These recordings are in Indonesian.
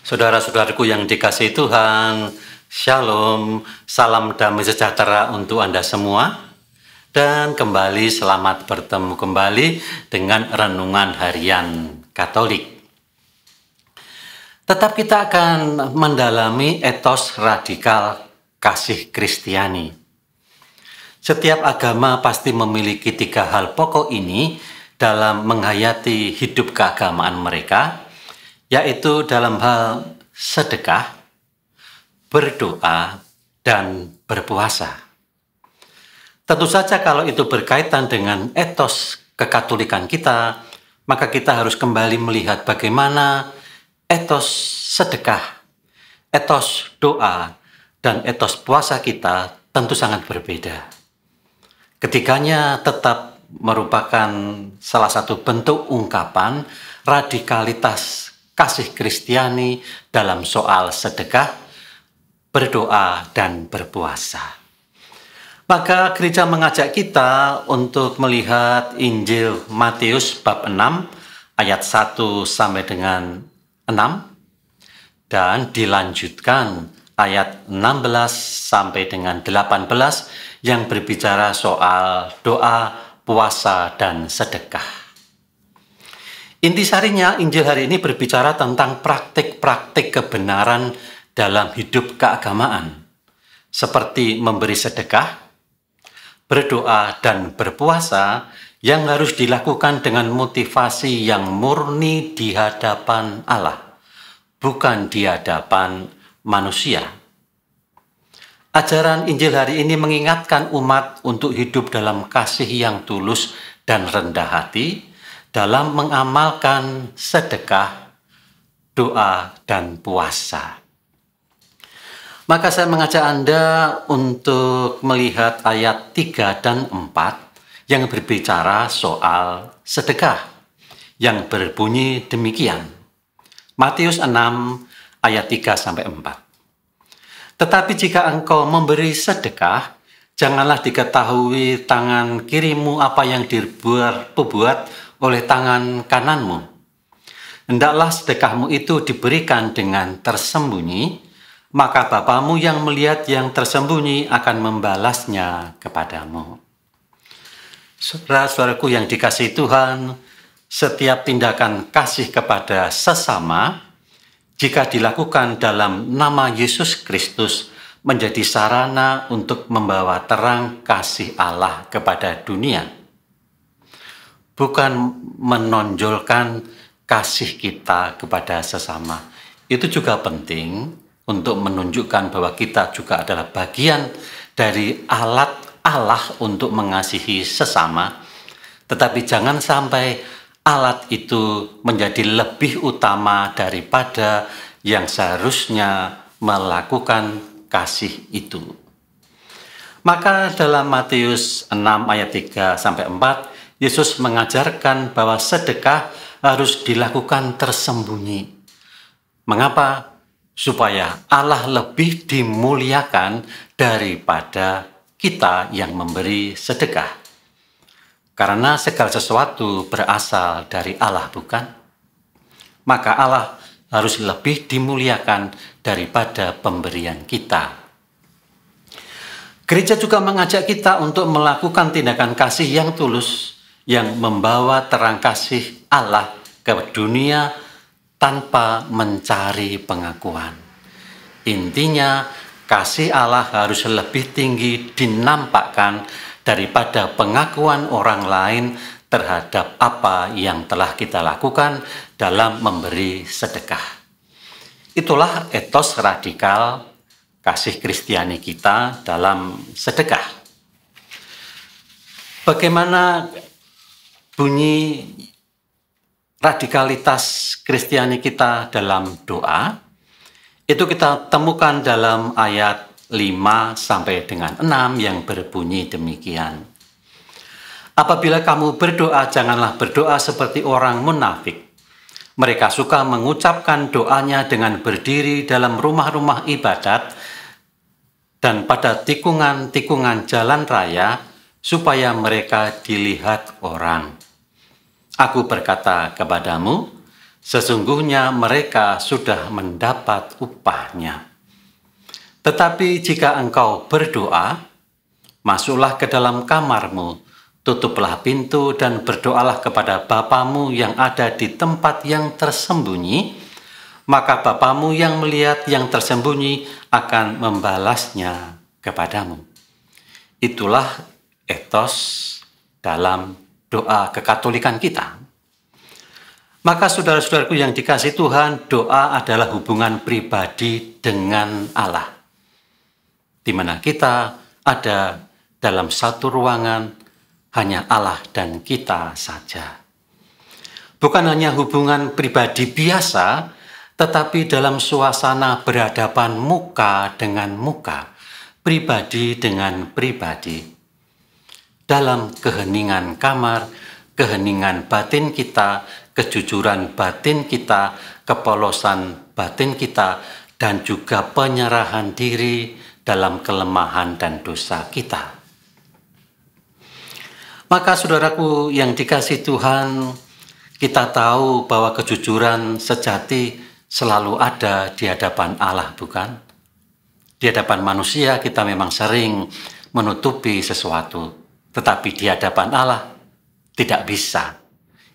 Saudara-saudaraku yang dikasihi Tuhan, Shalom, salam damai sejahtera untuk Anda semua. Dan kembali selamat bertemu kembali dengan Renungan Harian Katolik. Tetap kita akan mendalami etos radikal kasih Kristiani. Setiap agama pasti memiliki 3 hal pokok ini dalam menghayati hidup keagamaan mereka, yaitu dalam hal sedekah, berdoa, dan berpuasa. Tentu saja kalau itu berkaitan dengan etos kekatolikan kita, maka kita harus kembali melihat bagaimana etos sedekah, etos doa, dan etos puasa kita tentu sangat berbeda. Ketiganya tetap merupakan salah satu bentuk ungkapan radikalitas kasih Kristiani dalam soal sedekah, berdoa, dan berpuasa. Maka gereja mengajak kita untuk melihat Injil Matius bab 6 ayat 1 sampai dengan 6 dan dilanjutkan ayat 16 sampai dengan 18 yang berbicara soal doa, puasa, dan sedekah. Intisarinya Injil hari ini berbicara tentang praktik-praktik kebenaran dalam hidup keagamaan, seperti memberi sedekah, berdoa, dan berpuasa yang harus dilakukan dengan motivasi yang murni di hadapan Allah, bukan di hadapan manusia. Ajaran Injil hari ini mengingatkan umat untuk hidup dalam kasih yang tulus dan rendah hati dalam mengamalkan sedekah, doa, dan puasa. Maka saya mengajak Anda untuk melihat ayat 3 dan 4 yang berbicara soal sedekah, yang berbunyi demikian. Matius 6 ayat 3 sampai 4. Tetapi jika engkau memberi sedekah, janganlah diketahui tangan kirimu apa yang dibuat oleh tangan kananmu. Hendaklah sedekahmu itu diberikan dengan tersembunyi, maka Bapamu yang melihat yang tersembunyi akan membalasnya kepadamu. Saudara-saudaraku yang dikasihi Tuhan, setiap tindakan kasih kepada sesama, jika dilakukan dalam nama Yesus Kristus, menjadi sarana untuk membawa terang kasih Allah kepada dunia. Bukan menonjolkan kasih kita kepada sesama. Itu juga penting untuk menunjukkan bahwa kita juga adalah bagian dari alat Allah untuk mengasihi sesama. Tetapi jangan sampai alat itu menjadi lebih utama daripada yang seharusnya melakukan kasih itu. Maka dalam Matius 6 ayat 3 sampai 4, Yesus mengajarkan bahwa sedekah harus dilakukan tersembunyi. Mengapa? Supaya Allah lebih dimuliakan daripada kita yang memberi sedekah. Karena segala sesuatu berasal dari Allah, bukan? Maka Allah harus lebih dimuliakan daripada pemberian kita. Gereja juga mengajak kita untuk melakukan tindakan kasih yang tulus, yang membawa terang kasih Allah ke dunia tanpa mencari pengakuan. Intinya, kasih Allah harus lebih tinggi dinampakkan daripada pengakuan orang lain terhadap apa yang telah kita lakukan dalam memberi sedekah. Itulah etos radikal kasih Kristiani kita dalam sedekah. Bagaimana bunyi radikalitas Kristiani kita dalam doa? Itu kita temukan dalam ayat 5 sampai dengan 6 yang berbunyi demikian. Apabila kamu berdoa, janganlah berdoa seperti orang munafik. Mereka suka mengucapkan doanya dengan berdiri dalam rumah-rumah ibadat dan pada tikungan-tikungan jalan raya supaya mereka dilihat orang. Aku berkata kepadamu, Sesungguhnya mereka sudah mendapat upahnya. Tetapi jika engkau berdoa, masuklah ke dalam kamarmu, tutuplah pintu dan berdoalah kepada Bapamu yang ada di tempat yang tersembunyi, maka Bapamu yang melihat yang tersembunyi akan membalasnya kepadamu. Itulah etos dalam doa kekatolikan kita. Maka saudara-saudaraku yang dikasihi Tuhan, doa adalah hubungan pribadi dengan Allah, di mana kita ada dalam satu ruangan, hanya Allah dan kita saja. Bukan hanya hubungan pribadi biasa, tetapi dalam suasana berhadapan muka dengan muka, pribadi dengan pribadi. Dalam keheningan kamar, keheningan batin kita, kejujuran batin kita, kepolosan batin kita, dan juga penyerahan diri dalam kelemahan dan dosa kita. Maka saudaraku yang dikasihi Tuhan, kita tahu bahwa kejujuran sejati selalu ada di hadapan Allah, bukan? Di hadapan manusia kita memang sering menutupi sesuatu, tetapi di hadapan Allah tidak bisa.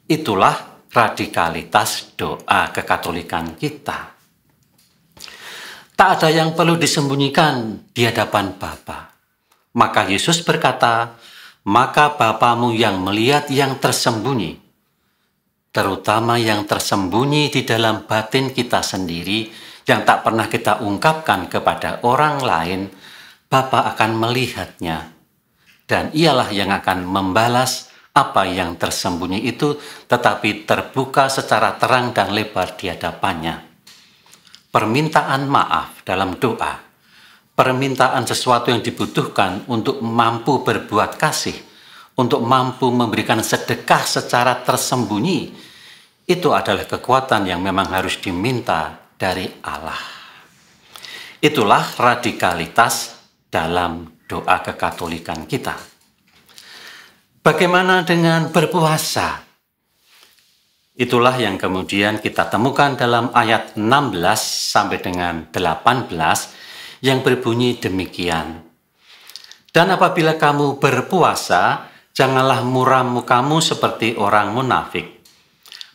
Itulah radikalitas doa kekatolikan kita. Tak ada yang perlu disembunyikan di hadapan Bapa. Maka Yesus berkata, maka Bapamu yang melihat yang tersembunyi, terutama yang tersembunyi di dalam batin kita sendiri, yang tak pernah kita ungkapkan kepada orang lain, Bapa akan melihatnya. Dan ialah yang akan membalas apa yang tersembunyi itu, tetapi terbuka secara terang dan lebar di hadapannya. Permintaan maaf dalam doa, permintaan sesuatu yang dibutuhkan untuk mampu berbuat kasih, untuk mampu memberikan sedekah secara tersembunyi, itu adalah kekuatan yang memang harus diminta dari Allah. Itulah radikalitas dalam doa kekatolikan kita. Bagaimana dengan berpuasa? Itulah yang kemudian kita temukan dalam ayat 16 sampai dengan 18 yang berbunyi demikian. Dan apabila kamu berpuasa, janganlah muram mukamu seperti orang munafik.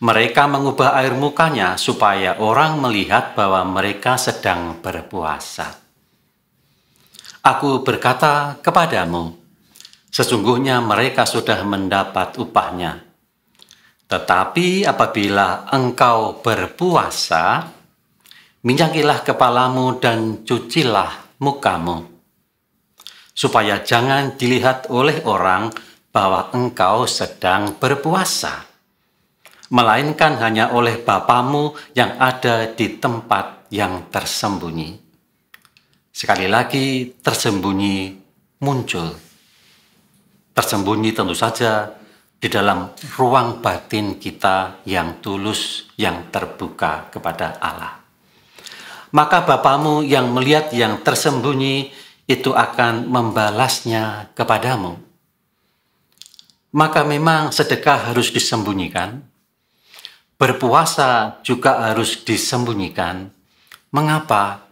Mereka mengubah air mukanya supaya orang melihat bahwa mereka sedang berpuasa. Aku berkata kepadamu, sesungguhnya mereka sudah mendapat upahnya. Tetapi apabila engkau berpuasa, minyakilah kepalamu dan cucilah mukamu, supaya jangan dilihat oleh orang bahwa engkau sedang berpuasa, melainkan hanya oleh Bapamu yang ada di tempat yang tersembunyi. Sekali lagi, tersembunyi muncul. Tersembunyi tentu saja di dalam ruang batin kita yang tulus, yang terbuka kepada Allah. Maka Bapamu yang melihat yang tersembunyi itu akan membalasnya kepadamu. Maka memang sedekah harus disembunyikan, berpuasa juga harus disembunyikan. Mengapa?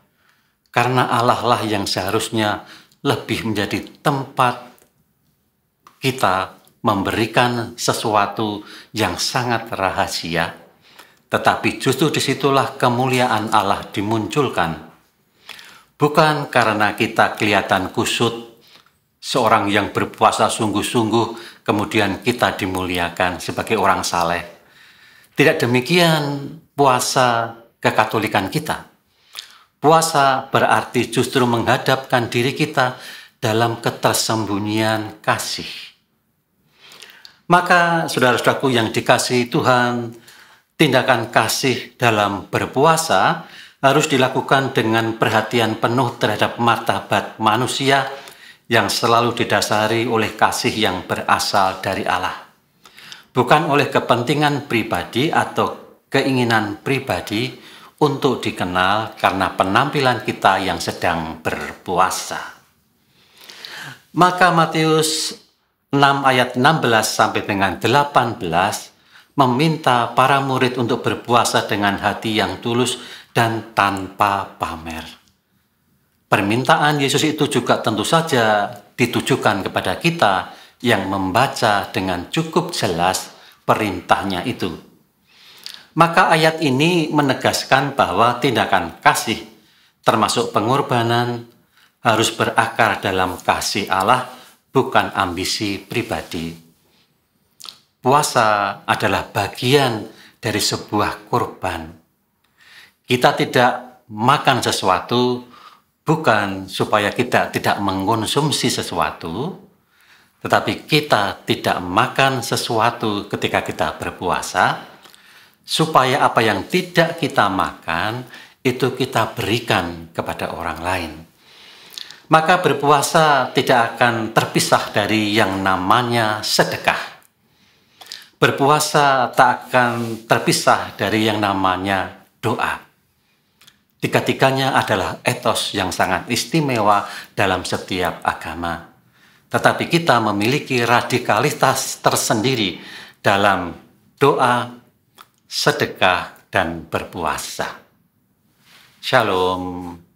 Karena Allah lah yang seharusnya lebih menjadi tempat kita memberikan sesuatu yang sangat rahasia, tetapi justru disitulah kemuliaan Allah dimunculkan. Bukan karena kita kelihatan kusut, seorang yang berpuasa sungguh-sungguh, kemudian kita dimuliakan sebagai orang saleh. Tidak demikian puasa kekatolikan kita. Puasa berarti justru menghadapkan diri kita dalam ketersembunyian kasih. Maka saudara-saudaraku yang dikasihi Tuhan, tindakan kasih dalam berpuasa harus dilakukan dengan perhatian penuh terhadap martabat manusia yang selalu didasari oleh kasih yang berasal dari Allah. Bukan oleh kepentingan pribadi atau keinginan pribadi untuk dikenal karena penampilan kita yang sedang berpuasa. Maka Matius 6 ayat 16 sampai dengan 18 meminta para murid untuk berpuasa dengan hati yang tulus dan tanpa pamer. Permintaan Yesus itu juga tentu saja ditujukan kepada kita yang membaca dengan cukup jelas perintahnya itu. Maka ayat ini menegaskan bahwa tindakan kasih, termasuk pengorbanan, harus berakar dalam kasih Allah, bukan ambisi pribadi. Puasa adalah bagian dari sebuah korban. Kita tidak makan sesuatu bukan supaya kita tidak mengkonsumsi sesuatu, tetapi kita tidak makan sesuatu ketika kita berpuasa, supaya apa yang tidak kita makan itu kita berikan kepada orang lain. Maka berpuasa tidak akan terpisah dari yang namanya sedekah. Berpuasa tak akan terpisah dari yang namanya doa. Tiga-tiganya adalah etos yang sangat istimewa dalam setiap agama. Tetapi kita memiliki radikalitas tersendiri dalam doa, sedekah, dan berpuasa. Shalom.